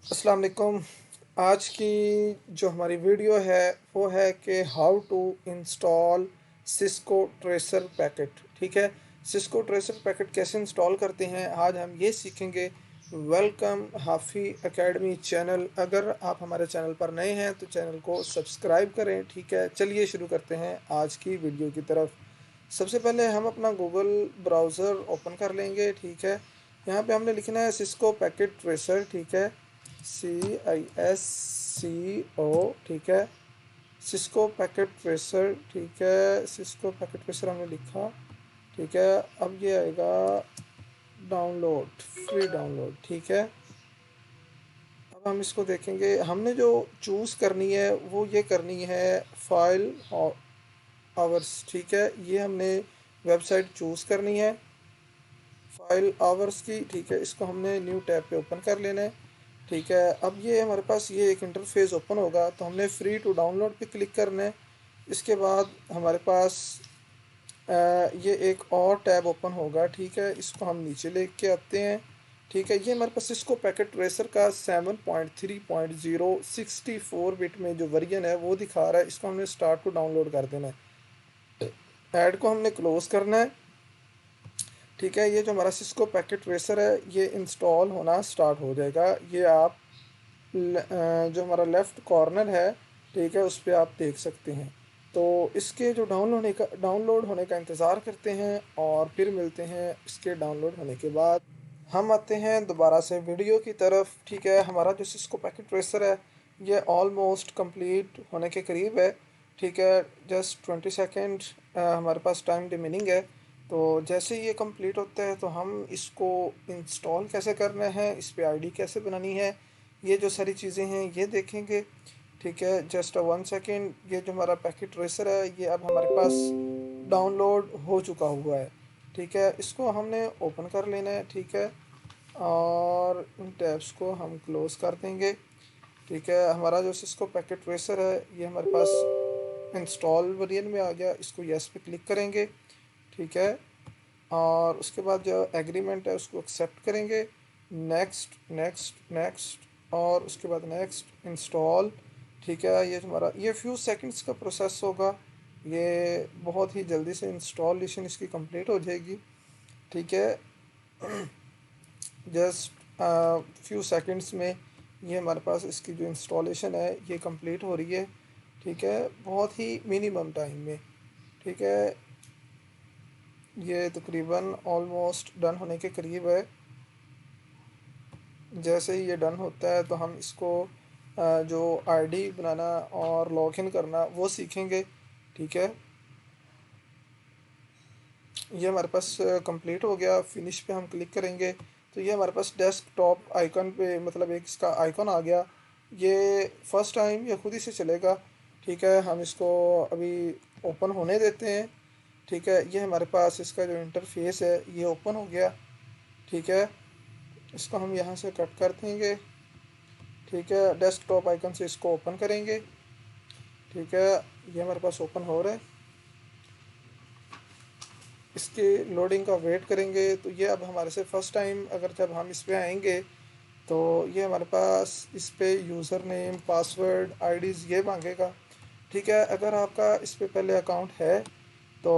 अस्सलाम वालेकुम। आज की जो हमारी वीडियो है वो है कि how to install Cisco Tracer packet. ठीक है, सिस्को ट्रेसर पैकेट कैसे इंस्टॉल करते हैं आज हम ये सीखेंगे। वेलकम हाफ़ी एकेडमी चैनल। अगर आप हमारे चैनल पर नए हैं तो चैनल को सब्सक्राइब करें। ठीक है, चलिए शुरू करते हैं आज की वीडियो की तरफ। सबसे पहले हम अपना गूगल ब्राउज़र ओपन कर लेंगे। ठीक है, यहाँ पे हमने लिखना है सिस्को पैकेट ट्रेसर। ठीक है, CISCO। ठीक है, सिस्को पैकेट ट्रेसर। ठीक है, सिस्को पैकेट ट्रेसर हमने लिखा। ठीक है, अब ये आएगा डाउनलोड, फ्री डाउनलोड। ठीक है, अब हम इसको देखेंगे। हमने जो चूज़ करनी है वो ये करनी है फाइल आवर्स। ठीक है, ये हमने वेबसाइट चूज़ करनी है फाइल आवर्स की। ठीक है, इसको हमने न्यू टैब पे ओपन कर लेना है। ठीक है, अब ये हमारे पास ये एक इंटरफेस ओपन होगा तो हमने फ्री टू डाउनलोड पे क्लिक करना है। इसके बाद हमारे पास ये एक और टैब ओपन होगा। ठीक है, इसको हम नीचे लेके आते हैं। ठीक है, ये हमारे पास इसको पैकेट ट्रेसर का 7.3.0 64 बिट में जो वर्जन है वो दिखा रहा है। इसको हमने स्टार्ट टू डाउनलोड कर देना है। ऐड को हमने क्लोज करना है। ठीक है, ये जो हमारा सिस्को पैकेट ट्रेसर है ये इंस्टॉल होना स्टार्ट हो जाएगा। ये आप जो हमारा लेफ़्ट कॉर्नर है, ठीक है, उस पे आप देख सकते हैं। तो इसके जो डाउनलोड होने का इंतज़ार करते हैं और फिर मिलते हैं इसके डाउनलोड होने के बाद। हम आते हैं दोबारा से वीडियो की तरफ। ठीक है, हमारा जो सिस्को पैकेट ट्रेसर है ये ऑलमोस्ट कंप्लीट होने के करीब है। ठीक है, जस्ट 20 सेकेंड हमारे पास टाइम रिमेनिंग है। तो जैसे ही ये कंप्लीट होता है तो हम इसको इंस्टॉल कैसे करना है, इस पे आईडी कैसे बनानी है, ये जो सारी चीज़ें हैं ये देखेंगे। ठीक है, जस्ट 1 सेकेंड। ये जो हमारा पैकेट ट्रेसर है ये अब हमारे पास डाउनलोड हो चुका हुआ है। ठीक है, इसको हमने ओपन कर लेना है। ठीक है, और इन टैब्स को हम क्लोज़ कर देंगे। ठीक है, हमारा जो सिस्को पैकेट ट्रेसर है ये हमारे पास इंस्टॉल वर्जन में आ गया। इसको यस पे क्लिक करेंगे। ठीक है, और उसके बाद जो एग्रीमेंट है उसको एक्सेप्ट करेंगे। नेक्स्ट नेक्स्ट नेक्स्ट और उसके बाद नेक्स्ट इंस्टॉल। ठीक है, ये हमारा ये फ्यू सेकंड्स का प्रोसेस होगा। ये बहुत ही जल्दी से इंस्टॉलेशन इसकी कंप्लीट हो जाएगी। ठीक है, जस्ट फ्यू सेकंड्स में ये हमारे पास इसकी जो इंस्टॉलेशन है ये कंप्लीट हो रही है। ठीक है, बहुत ही मिनिमम टाइम में। ठीक है, ये तकरीबन ऑलमोस्ट डन होने के करीब है। जैसे ही ये डन होता है तो हम इसको जो आईडी बनाना और लॉगिन करना वो सीखेंगे। ठीक है, ये हमारे पास कंप्लीट हो गया। फिनिश पे हम क्लिक करेंगे तो ये हमारे पास डेस्कटॉप आइकन पे मतलब एक इसका आइकन आ गया। ये फर्स्ट टाइम ये खुद ही से चलेगा। ठीक है, हम इसको अभी ओपन होने देते हैं। ठीक है, ये हमारे पास इसका जो इंटरफेस है ये ओपन हो गया। ठीक है, इसको हम यहाँ से कट कर देंगे। ठीक है, डेस्कटॉप आइकन से इसको ओपन करेंगे। ठीक है, ये हमारे पास ओपन हो रहा है। इसके लोडिंग का वेट करेंगे तो ये अब हमारे से फ़र्स्ट टाइम अगर जब हम इस पे आएंगे तो ये हमारे पास इस पे यूज़र नेम पासवर्ड आईडीज़ ये मांगेगा। ठीक है, अगर आपका इस पे पहले अकाउंट है तो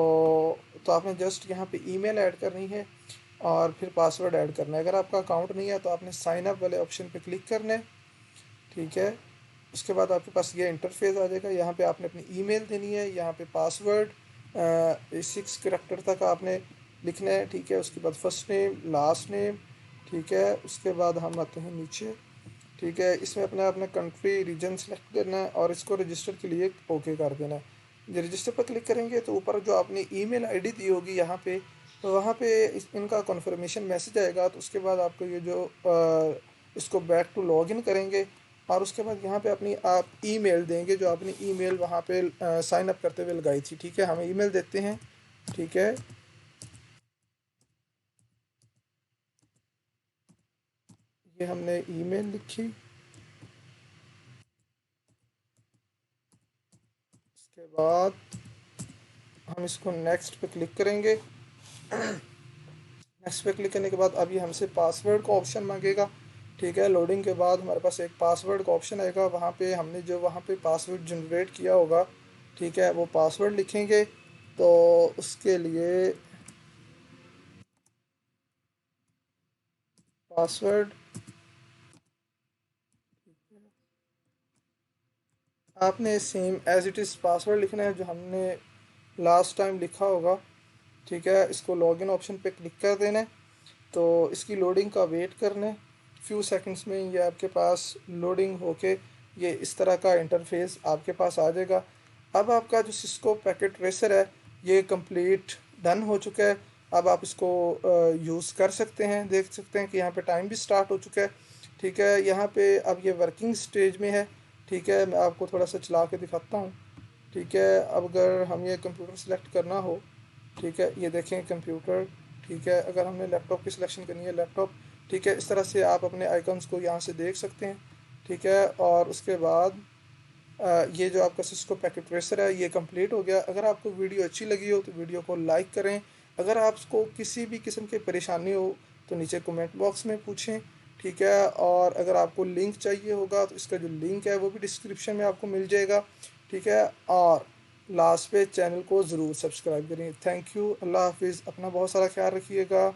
आपने जस्ट यहाँ पे ईमेल ऐड करनी है और फिर पासवर्ड ऐड करना है। अगर आपका अकाउंट नहीं है तो आपने साइन अप वाले ऑप्शन पे क्लिक करना है। ठीक है, उसके बाद आपके पास ये इंटरफेस आ जाएगा। यहाँ पे आपने अपनी ईमेल देनी है, यहाँ पे पासवर्ड 6 करैक्टर तक आपने लिखना है। ठीक है, उसके बाद फर्स्ट नेम लास्ट नेम। ठीक है, उसके बाद हम आते हैं नीचे। ठीक है, इसमें अपना अपना कंट्री रीजन सेलेक्ट करना है और इसको रजिस्टर के लिए ओके कर देना है। जब रजिस्टर पर क्लिक करेंगे तो ऊपर जो आपने ईमेल आईडी दी होगी यहाँ पे तो वहाँ पे इनका कन्फर्मेशन मैसेज आएगा। तो उसके बाद आपको ये जो इसको बैक टू लॉगिन करेंगे और उसके बाद यहाँ पे अपनी आप ईमेल देंगे जो आपने ईमेल वहाँ पे साइन अप करते हुए लगाई थी। ठीक है, हम ईमेल देते हैं। ठीक है, ये हमने ईमेल लिखी। उसके बाद हम इसको नेक्स्ट पे क्लिक करेंगे। नेक्स्ट पे क्लिक करने के बाद अब ये हमसे पासवर्ड का ऑप्शन मांगेगा। ठीक है। लोडिंग के बाद हमारे पास एक पासवर्ड का ऑप्शन आएगा, वहाँ पे हमने जो वहाँ पे पासवर्ड जनरेट किया होगा, ठीक है, वो पासवर्ड लिखेंगे। तो उसके लिए पासवर्ड आपने same as it is password लिखना है जो हमने लास्ट टाइम लिखा होगा, ठीक है। इसको लॉगिन ऑप्शन पे क्लिक कर देना है। तो इसकी लोडिंग का वेट करना है, फ्यू सेकंड्स में ये आपके पास लोडिंग होके ये इस तरह का इंटरफेस आपके पास आ जाएगा। अब आपका जो सिस्को पैकेट ट्रेसर है ये कंप्लीट डन हो चुका है। अब आप इसको यूज़ कर सकते हैं। देख सकते हैं कि यहाँ पे टाइम भी स्टार्ट हो चुका है, ठीक है। यहाँ पे अब ये वर्किंग स्टेज में है, ठीक है। मैं आपको थोड़ा सा चला के दिखाता हूँ, ठीक है। अब अगर हम ये कंप्यूटर सेलेक्ट करना हो, ठीक है, ये देखें कंप्यूटर, ठीक है। अगर हमने लैपटॉप की सिलेक्शन करनी है, लैपटॉप, ठीक है। इस तरह से आप अपने आइकन्स को यहाँ से देख सकते हैं, ठीक है। और उसके बाद ये जो आपका सिस्को पैकेट ट्रेसर है ये कंप्लीट हो गया। अगर आपको वीडियो अच्छी लगी हो तो वीडियो को लाइक करें। अगर आपको किसी भी किस्म की परेशानी हो तो नीचे कमेंट बॉक्स में पूछें, ठीक है। और अगर आपको लिंक चाहिए होगा तो इसका जो लिंक है वो भी डिस्क्रिप्शन में आपको मिल जाएगा, ठीक है। और लास्ट पे चैनल को ज़रूर सब्सक्राइब करें। थैंक यू, अल्लाह हाफिज़, अपना बहुत सारा ख्याल रखिएगा।